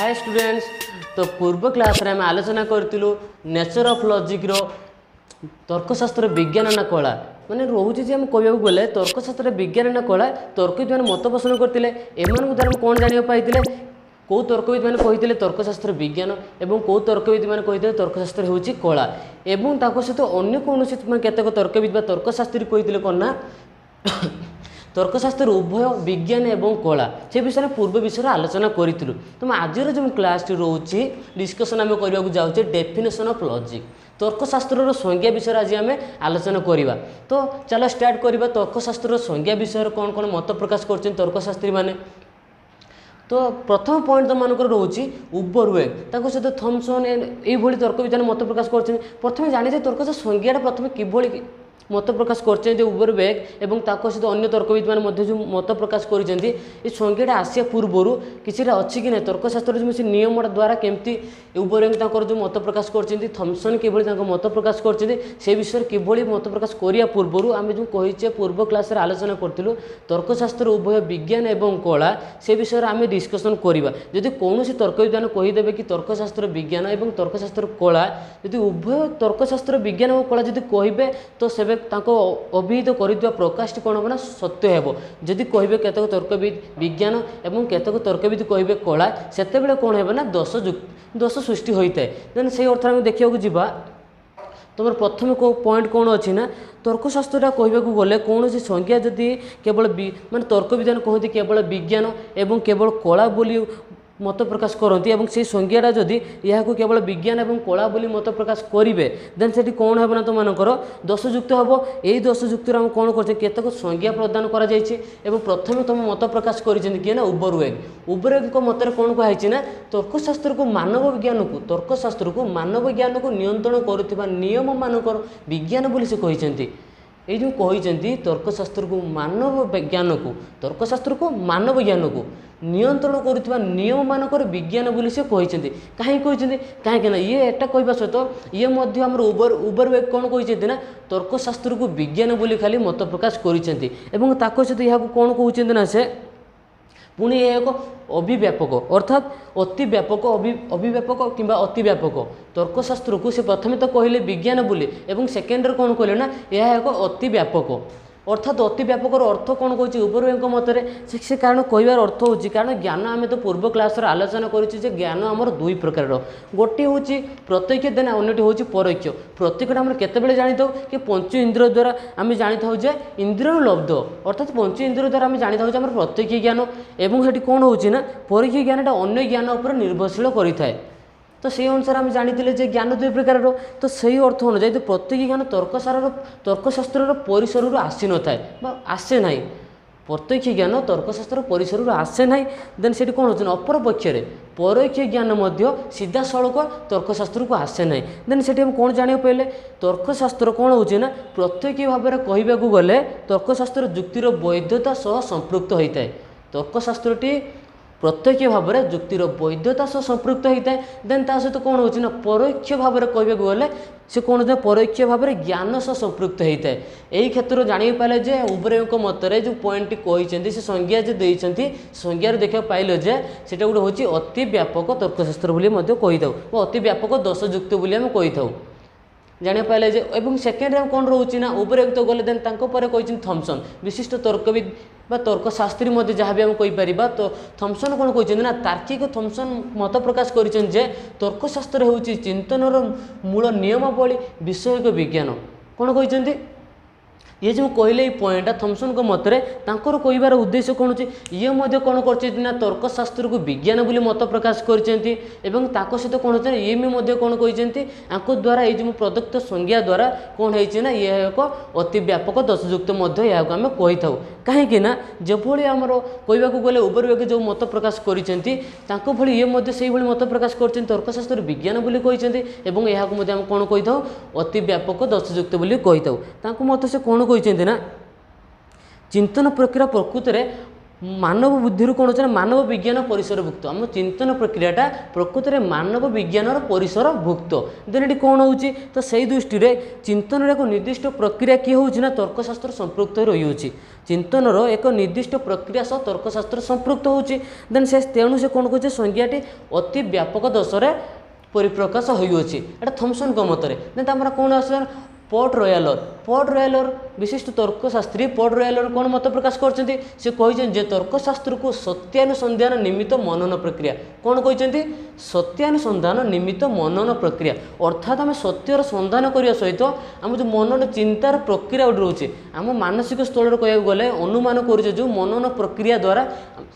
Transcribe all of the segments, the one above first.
Hi students. तो पूर्व class रे आम आलोचना करूँ नेचर ऑफ लॉजिक रो तर्कशास्त्र विज्ञान ना कला माने रोचे जे कहूँ गले तर्कशास्त्र विज्ञान ना कला तर्कविद मैंने मत पोषण करते एम द्वारा कौन जाना पाई कौ तर्कविद मैंने कही तर्कशास्त्र विज्ञान और कौ तर्कविद मैंने कही तर्कशास्त्र हूँ कला एवं सहित अन्य कौन केतक तर्कविद तर्कशास्त्री कही कौन ना तर्कशास्त्र उभय विज्ञान एवं कला से विषय में पूर्व विषय आलोचना करूँ। तो आज जो क्लास रोचे डिस्कसन आम करने जाऊे डेफिनेशन ऑफ लॉजिक तर्कशास्त्र संज्ञा विषय आज आम आलोचना करवा। तो चलो स्टार्ट करवा तर्कशास्त्र संज्ञा विषय कौन कौन मत प्रकाश कर तर्कशास्त्री मैंने। तो प्रथम पॉइंट तो मानक रोचे उबरवेग सहित थॉमसन ये तर्कविद मत प्रकाश कर प्रथम जानी तर्कशास्त्र संज्ञा प्रथम किभली मत प्रकाश कर उबरवेग और सहित अन्य तर्कविद मैंने जो मत प्रकाश कर संज्ञा आसिया पूर्वर किसी अच्छी कि ना तर्कशास्त्र जो से नियम द्वारा केमती उबरवेग जो मत प्रकाश कर थॉमसन किभली मत प्रकाश कर विषय किभली मत प्रकाश करिया पूर्वर आम जो कहीचे पूर्व क्लास आलोचना करूँ तर्कशास्त्र उभय विज्ञान एवं कला से विषय आम डिस्कसन करवा। जदि कौन तर्कविद मैंने कहीदेवे कि तर्कशास्त्र विज्ञान और तर्कशास्त्र कला यदि उभय तर्कशास्त्र विज्ञान और कला जब कहे तो से अभिहित कर प्रकाश कौन हम ना सत्य हो। जदि कहे केतक तर्कविद विज्ञान और केतक तर्कविद कहे कला से कौन है ना दोष सृष्टि होता है। देन से अर्थ में देखा जा तुम प्रथम पॉइंट कौन अच्छी ना तर्कशास्त्र कहवाक गले कौन सी संज्ञा जदि केवल माने तर्कविद्वान कहते केवल विज्ञान एवं केवल कला बोली मत प्रकाश करती से संज्ञाटा जदि यह केवल विज्ञान और कला बोली मत प्रकाश करेंगे देन से कौन है ना तो मानकर दोषयुक्त हम यही दोषयुक्त आम कौन कर केतक संज्ञा प्रदान कर प्रथम तुम मत प्रकाश कर उबरवेग मत कौन कहुई ना तर्कशास्त्र को मानव विज्ञान को तर्कशास्त्र को मानव विज्ञान को नियंत्रण करुवा नियम मानकर विज्ञान बोली से कहते ये जो कहते तर्कशास्त्र को मानव विज्ञान को तर्कशास्त्र को मानव ज्ञान को नियंत्रण करुवा नियम मानकर विज्ञान बोली से कहते कहीं कहते कहीं ये एटा कहवा सहित ये आमर उबरवेग कौन कहते ना तर्कशास्त्र को विज्ञान बोली खाली मत प्रकाश कर सहित यह कौन कहते ना से पुणी यह एक अभिव्यापक अर्थात अति व्यापक अभिव्यापक किंबा अति व्यापक तर्कशास्त्र को से प्रथम तो कहले विज्ञान बोली एवं सेकेंडर कौन कहले ना यह एक अति व्यापक अर्थात अति व्यापक अर्थ कौन कह उबरवेग मतरे से कारण कहबार अर्थ हो कारण ज्ञान आम तो पूर्व क्लास आलोचना करें ज्ञान आमर दुई प्रकार गोटे हूँ प्रत्यक्ष देन अन्यटी हूँ परोक्ष प्रत्यक्ष आम केतबेले जानी था कि पंच इंद्रिय द्वारा आम जानी था जे इंद्रिय लब्ध अर्थात पंच इंद्रिय द्वारा आम जानी था प्रत्यक्ष ज्ञान एवं हेटी कौन हो परोक्ष ज्ञान अन्य ज्ञान उपर निर्भरशील करें। तो से अनुसार आम जानी जे ज्ञान दुई प्रकार तो सही अर्थ अनुजाई तो प्रत्येक ज्ञान तर्कशास्त्र परिसर आसी न था आसे ना प्रत्यक्ष ज्ञान तर्कशास्त्र परिसर आसे ना देन से कौन हो अपर पक्ष परोक्ष ज्ञान सीधा सड़क तर्कशास्त्र को आसे ना देन से कौन जाना पाइले तर्कशास्त्र कौन हो प्रत्यक्ष भाव में कहवाक गले तर्कशास्त्र युक्तिर वैधता सह संपृक्त होता है तर्कशास्त्रटी प्रत्यक्ष भाव में युक्तिर वैधता सह संपृक्त होता है देन ता सहित कौन हो परोक्ष भाव में कहवाक गले से कौन हो परोक्ष भाव में ज्ञान सह संपृक्त होता है। यही क्षेत्र जानी पाइले जे उबरवेग मतरे जो पॉइंट कहते से संज्ञा जो देते संज्ञा देखा पाइल जे सेटा गोटे हूँ अति व्यापक तर्कशास्त्र बोली कही अति व्यापक दोषयुक्त बोली आम कही था जाना पाइले जे एवं सेकेंड कौन रोचे ना उबरवेग तो गले देन कहते थॉमसन विशिष्ट तर्कविद तर्कशास्त्री जहाँ भी आम कहीपर तो थॉमसन कौन कहते ना तार्किक थॉमसन मत प्रकाश कर तर्कशास्त्र हूँ चिंतनर मूल नियमावली विषयक विज्ञान कौन कहते ये जो कहले पॉइंट थॉमसन को मतरे तांकर कहबार उद्देश्य कौन हो ये कौन कर तर्कशास्त्र को विज्ञान बोली मत प्रकाश कर सहित कौन होता है ये कौन कहते द्वारा ये जो प्रदत्त संज्ञा द्वारा कौन है ना ये एक अति व्यापक दोषयुक्त यहाँ आम कही था कहीं जभली आमर कहवाक गले उबरवेग जो मत प्रकाश कर ये से मत प्रकाश कर तर्कशास्त्र विज्ञान बोली कहते यहाँ कौन कही था अति व्यापक दोषयुक्त बोली कही था मत से कौन कहते ना चिंतन प्रक्रिया प्रकृत में मानव बुद्धि कौन हो मानव विज्ञान परिसरभुक्त आम चिंतन प्रक्रियाटा प्रकृत में मानव विज्ञान परिसरभुक्त देन ये कौन हो तो से दृष्टि चिंतन एक निर्दिष्ट प्रक्रिया किए हो तर्कशास्त्र संपृक्त रही चिंतनर एक निर्दिष्ट प्रक्रिया सह तर्कशास्त्र संपृक्त होची देन से तेणु से कौन कहे संज्ञाटी अति व्यापक दशरे परिप्रकाश होइछि एटा थॉमसन को मतरे देन तामरा कौन आस पोर्ट रॉयलर विशिष्ट तर्कशास्त्री पोर्ट रॉयलर कौन मत प्रकाश करछन्ती से कहिछन तर्कशास्त्र को सत्यानुसंधान निमित्त मनन प्रक्रिया कौन कहिछन्ती सत्यानुसंधान निमित्त मनन प्रक्रिया अर्थात आम सत्यर संधान करने सहित आम जो मनन चिंतार प्रक्रिया गोटे रोचे आम मानसिक स्थल कह गले अनुमान कर जो मनन प्रक्रिया द्वारा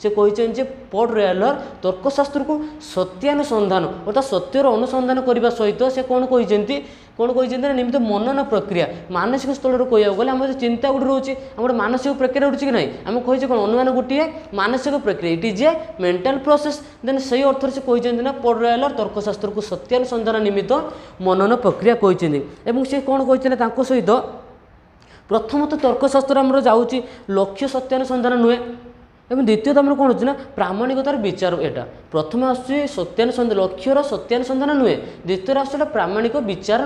से कहिछन पोर्ट रॉयलर तर्कशास्त्र को सत्यानुसंधान अर्थात सत्यर अनुसंधान करने सहित से कौन कहिछन्ती निमित्त मनन प्रक्रिया मानसिक स्थल कह गले आम चिंता गोटे रोचे आम गोटे मानसिक प्रक्रिया रोचे कि ना आम कहे कौन अनुमान गोटे मानसिक प्रक्रिया it is a mental process then से अर्थ से कहते पोर्ट रॉयलर तर्कशास्त्र को सत्यानुसंधान निमित्त मनन प्रक्रिया कहते से कौन कहते सहित प्रथमतः तर्कशास्त्र आमर जाऊँगी लक्ष्य सत्यानुसंधान नुहे एवं द्वितीयतः आम कौन हो प्रामाणिकतार विचार यहाँ प्रथम आसूँ सत्यानुसंधान लक्ष्यर सत्यानुसंधान नुहे द्वितीय आस प्रामाणिक विचार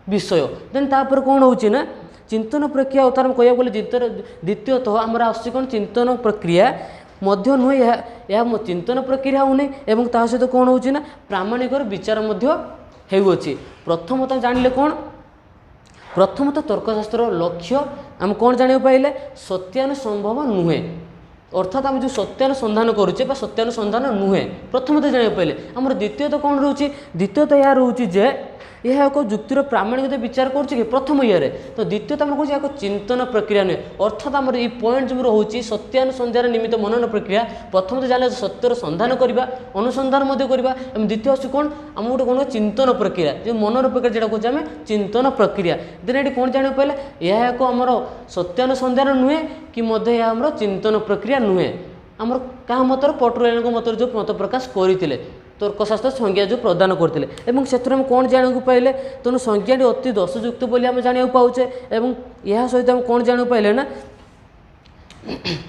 विषय देन तापर कौन हो चिंतन प्रक्रिया अर्थात कह गले द्वितीयतः आमर आसूँ कौन चिंतन प्रक्रिया मध्य नुहे यह चिंतन प्रक्रिया होने एवं ता सहित कौन हो प्रामाणिक विचार होउछि प्रथमतः जानिले कौन प्रथमतः तर्कशास्त्र लक्ष्य आम कौन जाना पाइले सत्यानुसंभव नुहे अर्थात आम जो सत्यानुसंधान करुचे सत्यानुसंधान नुहे प्रथमतः जाना पाइले आमर द्वितीयतः कौन रोचे द्वितीयतः यह रोचे जे यह एक जुक्तिर प्रामाणिकता विचार कर प्रथम इे तो द्वितीयतः आम कह चिंतन प्रक्रिया नुहे अर्थात आमर ये पॉइंट जो रोचे सत्यानुसंधान निमित्त मनन प्रक्रिया प्रथम जान सत्यर संधान करवा अनुसंधान करवा द्वितीय आस कौन आम गोटे कौन चिंतन प्रक्रिया जो मनन प्रक्रिया जो कहे चिंतन प्रक्रिया देन ये कौन जाना पाइले यह एक आमर सत्यानुसंधान नुहे कि यह आमर चिंतन प्रक्रिया नुहे आमर क्या मतर पटुरायन मतर जो मत प्रकाश करते तर्कशास्त्र संज्ञा जो प्रदान करते से कौन जाना पाइले तेणु संज्ञाटी अति दोषयुक्त बोली आम जाना पाचे और यह सहित आम कौन जाना पाइले ना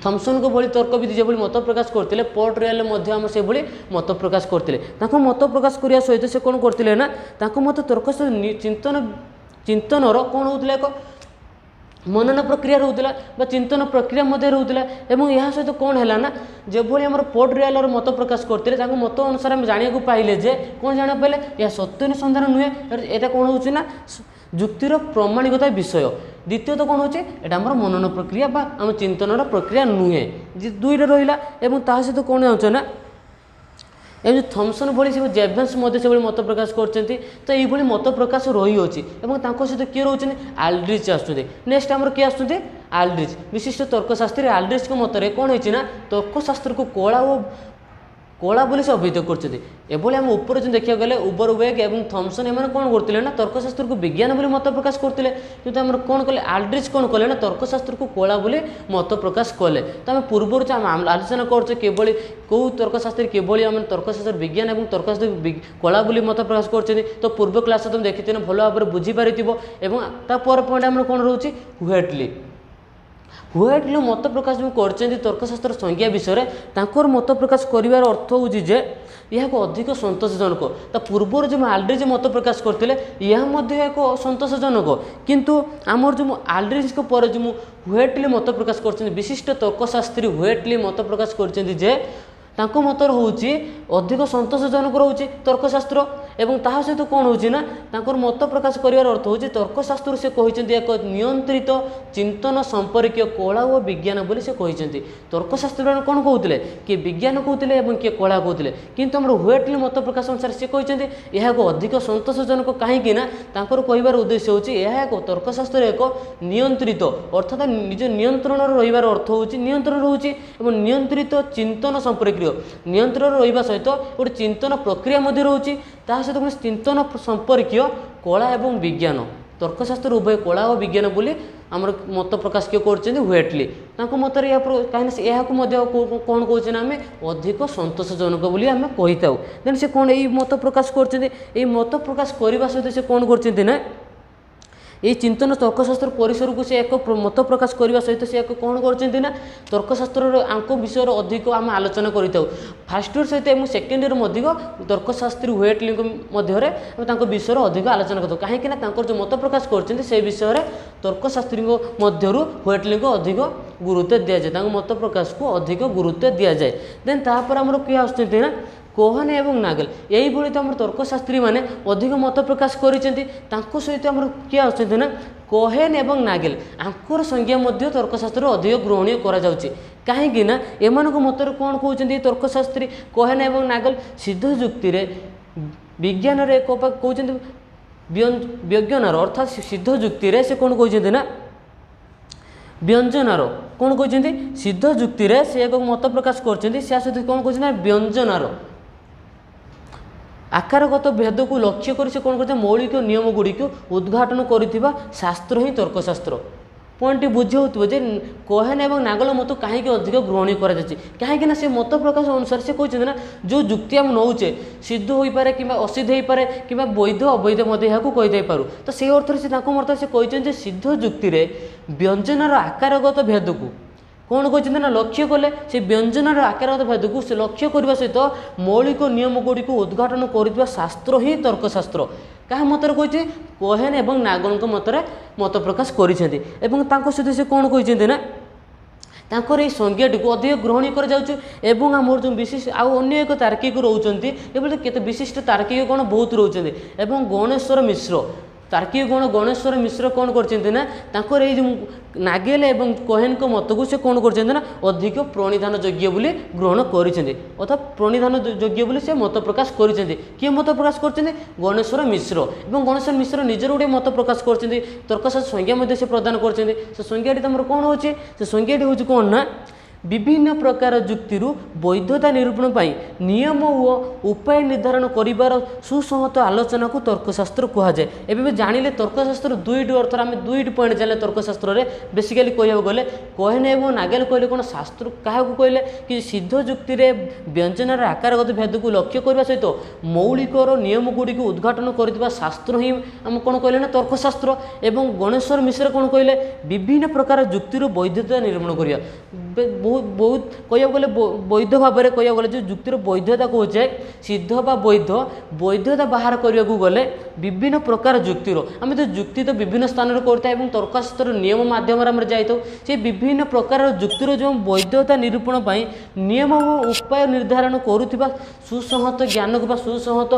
थॉमसन को भली तर्कविद जो मत प्रकाश करते पोर्ट रॉयल आम से भली मत प्रकाश करते मत प्रकाश करने सहित से कौन करते ना मत तर्कशास्त्र चिंतनर कौन होता एक मनन प्रक्रिया रोला चिंतन प्रक्रिया रोला एवं यह सहित कौन है ना जो भाई आम पोर्ट रॉयलर मत प्रकाश करते मत अनुसार आम जाना पाइले जे कौन जाना पाइले यह सत्यानुसंधान नुहे यहाँ कौन हो जुक्तिर प्रमाणिकता विषय द्वितीयतः कौन होचे एटा हमर मनन प्रक्रिया बा आम चिंतनर प्रक्रिया नुहे दुईटा रहिला एवं ता सहित कौन जाउछ ना एवं थॉमसन भली से जेभेन्स से मत प्रकाश करते तो ये मत प्रकाश रही अच्छी सहित किए रोचे आल्ड्रिच आसुँच नेक्स्ट आमर किए आसुँच आल्ड्रिच विशिष्ट तर्कशास्त्री आल्ड्रिच को मतरे कौन है तर्कशास्त्र को कला बोली से अभिहित करते आम ऊपर जो देखा गले उबर वेग और थॉमसन एम कौन करते ना तर्कशास्त्र को विज्ञान बोली मत प्रकाश करते किंतु आम कौन कले आल्ड्रिच कौन कले ना तर्कशास्त्र को कला बोली मत प्रकाश कले तो आम पूर्वर आलोचना करते केवल कौ तर्कशास्त्री केवल आम तर्कशास्त्र विज्ञान और तर्कशास्त्र कला बोली मत प्रकाश करते तो पूर्व क्लास तुम देखी भल भाव में बुझीपार तापर पॉइंट आम कौन रोचे व्हाइटली मत प्रकाश जो कर तर्कशास्त्र संज्ञा विषय तांकर मत प्रकाश करिवार अर्थ हूँ जे यह अधिक सतोषजनक ता पूर्वर जो आल्ड्रिच मत प्रकाश करते यह एक सतोषजनक किंतु आमर जो आल्ड्रिच को पर जो व्हाइटली मत प्रकाश कर विशिष्ट तर्कशास्त्री व्हाइटली मत प्रकाश कर तांको मतर होची अधिक सतोषजनक रोचे तर्कशास्त्र एवं ता सहित कौन होना तांकर मत प्रकाश करिवार अर्थ होची तर्कशास्त्र से कहते एक नियंत्रित चिंतन संपर्कीय कला और विज्ञान बोली से कहते तर्कशास्त्री कौन कहते किए विज्ञान कहते किए कला कहते किंतु आम व्हाइटली मत प्रकाश अनुसार से कहते यह एक अधिक सतोषजनक कहीं कहबार उद्देश्य होची यह एक तर्कशास्त्र एक नियंत्रित अर्थात निज नियंत्रण रहिबार अर्थ होची नियंत्रण रोचे और नियंत्रित चिंतन संपर्कीय नियंत्रण रहिबा सहित गोटे चिंतन प्रक्रिया रोचे ता सहित चिंतन संपर्कीय कला एवं विज्ञान तर्कशास्त्र उभय कला और विज्ञान बोली आमर मत प्रकाश किए कर व्हाइटली मत कहीं कौन कौचे आम अधिक सतोषजनक बोली आम कही था देन से कौन ये मत प्रकाश कर मत प्रकाश करने सहित से कौन कर এই চিন্তন তর্কशास्त्र परिसर को से एक मत प्रकाश करने सहित से एक कौन करते ना तर्कशास्त्र आंक विषय अधिक आम आलोचना करूँ फास्ट इयर सहित सेकेंड इयर तर्कशास्त्री वेटलिंग विषय अधिक आलोचना करते कहीं जो मत प्रकाश करते से विषय तर्कशास्त्री मध्य वेटलिंग अधिक गुरुत्व दि जाए मत प्रकाश को अधिक गुरुत्व दि जाए देन तापर आमर किए आसुँच ना कोहन एवं नागल यही तो आम तर्कशास्त्री मैंने अधिक मत प्रकाश कर सहित आम किए आसुँच ना कोहेन एवं नागेल आंकर संज्ञा मध्य तर्कशास्त्र अधिक ग्रहणीय कहीं एम मतर कौन कहते तर्कशास्त्री कोहेन एवं नागल सिद्ध जुक्ति विज्ञान कहते व्यज्ञानार अर्थात सिद्ध जुक्ति से कौन कहते ना व्यंजनार कौन कहते सिद्ध जुक्ति से एक मत प्रकाश कर सहित कौन कहते व्यंजनार आकारगत भेद को लक्ष्य कर से कौन करते मौलिक नियम गुड़ी को उद्घाटन करिथिबा शास्त्र ही तर्कशास्त्र पॉइंट बुझे जे कोहेन एवं नागल मत कहीं अधिक ग्रहणीय कहीं से मत प्रकाश अनुसार से कहते ना जो जुक्ति आम नौचे सिद्ध हो पारे कि असिद्ध हो पारे कि वैध अवैध कहीदे पारू तो से अर्थ से मत से कहते सिद्ध जुक्ति व्यंजनार आकारगत भेद को कौन कहते ना लक्ष्य कले से व्यंजनार आकारगत भेद को से लक्ष्य करने सहित मौलिक नियम गुड़ी को उद्घाटन कर शास्त्र ही तर्कशास्त्र क्या मतर कही कोहेन एवं नागल मतरे मत प्रकाश कर सहित से कौन कहते ना तांकर ये संज्ञाटी को अधिक ग्रहणीय कर जाऊँ आमर जो विशिष्ट आउ अन्य एक तार्किक रोचंती केते विशिष्ट तार्किक गण बहुत रोचंती एवं गणेश्वर मिश्र तार्किक गण गणेश्वर मिश्र कौन करते ना तांकर ये जो नागेल एवं कोहेन को मत को से कौन करते ना अधिक प्रणिधान योग्य बोली ग्रहण करते अर्थात प्रणिधान योग्य बोली से मत प्रकाश करते किए मत प्रकाश करते गणेश्वर मिश्र एवं गणेश्वर मिश्र निजर गोटे मत प्रकाश करते तर्कशास्त्र संज्ञा से प्रदान करते से संज्ञाटी तुम कौन हो संज्ञाटी हूँ कौन ना विभिन्न प्रकार जुक्ति वैधता निरूपण पर नियम और उपाय निर्धारण कर सुसंहत आलोचना को तर्कशास्त्र कहुए एवं जानिले तर्कशास्त्र दुईट अर्थ आम दुईट पॉइंट जाने तर्कशास्त्र में बेसिकाली कहूँ गले कोहेन एवं नागेल कहले कौन शास्त्र क्या कहले कि सिद्ध जुक्ति व्यंजनार आकारगत भेद को लक्ष्य करने सहित मौलिकर नियम गुड़ी को उद्घाटन कर शास्त्र ही आम कौन कहले ना तर्कशास्त्र एवं गणेश्वर मिश्र कौन कहले विभिन्न प्रकार जुक्तिर वैधता निरूपण कर बहुत कह गले वैध भाव में कह गले जो जुक्तिर वैधता कहे सिद्ध बा वैध वैधता बाहर करने को गले विभिन्न प्रकार जुक्तिर आम तो जुक्ति तो विभिन्न स्थान में करता है तर्कशास्त्र नियम माध्यम जाइए से विभिन्न प्रकार जुक्तिर जो वैधता निरूपण पर नियम और उपाय निर्धारण करुवा सुसंहत ज्ञान को सुसंहत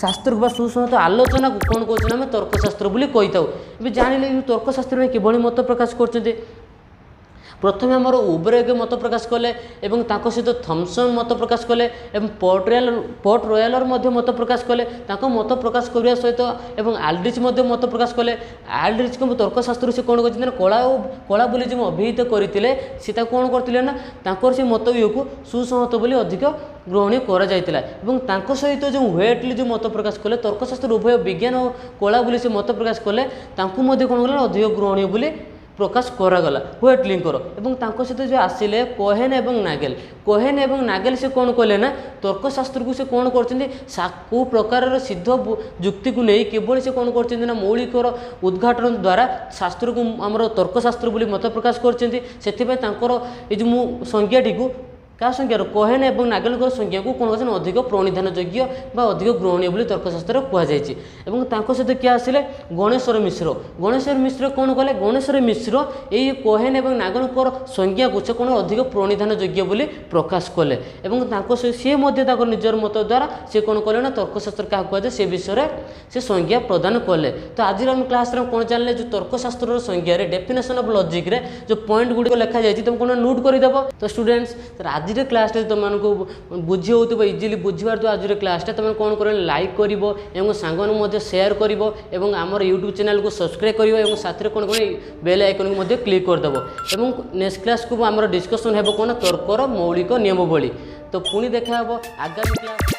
शास्त्र को सुसंहत आलोचना को कौन कहते हैं तर्कशास्त्र बोली कही था जानिले तर्कशास्त्र में किभली मत प्रकाश करते प्रथम आमर उबरेग मत प्रकाश कले एवं ताको सहित थॉमसन मत प्रकाश कले एवं पोर्ट रॉयलर मत प्रकाश कले मत प्रकाश करने सहित एवं आल्ड्रिच मत प्रकाश कले आल्ड्रिच को तर्कशास्त्र से कौन कहते कला बोली जो अभिहित करते से कौन करते ना से मत को सुसंहत बोली अधिक ग्रहणीय कर सहित जो वेटली जो मत प्रकाश कले तर्कशास्त्र उभय विज्ञान और कला बोली से मत प्रकाश कले कौन कला अधिक ग्रहणीय बोली प्रकाश करागला वेटलिंगर एवं सहित जो आसिले कोहेन एवं नागेल से कौन कहले ना तर्कशास्त्र को से कौन करते को प्रकार सिद्ध जुक्ति को नहीं केवल से कौन करते ना मौलिकर उद्घाटन द्वारा शास्त्र को आमर तर्कशास्त्र बोली मत प्रकाश करते जो संज्ञाटी को क्या संज्ञा कोहेन एवं नागेल संज्ञा को कौन कहते अधिक प्रणिधान योग्य अधिक ग्रहणीय बोली तर्कशास्त्र कहुई सहित क्या आसिले गणेश्वर मिश्र कौन कले गणेश्वर मिश्र यही कोहेन एवं नागेल संज्ञा को से कौन अधिक प्रणिधान योग्य बोली प्रकाश कले सी निजर मत द्वारा से कौन कले ना तर्कशास्त्र क्या कहुए से विषय से संज्ञा प्रदान कले तो आज आम क्लास कौन जानले जो तर्कशास्त्र संज्ञा डेफिनेशन ऑफ लॉजिक रे जो पॉइंट गुड़ी लिखा जाए तुम कौन नोट करदेव तो स्टूडेंट्स आज क्लास तुमको बुझी हो इजिली बुझार तो आज क्लास तुम कौन कर लाइक कर सांग सेयार कर आमर यूट्यूब चैनल को सब्सक्राइब कर साथ में कौन कौन बेल आइकन को क्लिक करदेव और नेक्स्ट क्लास को आमर डिस्कसन हो कौन तर्कर मौलिक नियमावली तो पुणी देखा आगामी क्लास।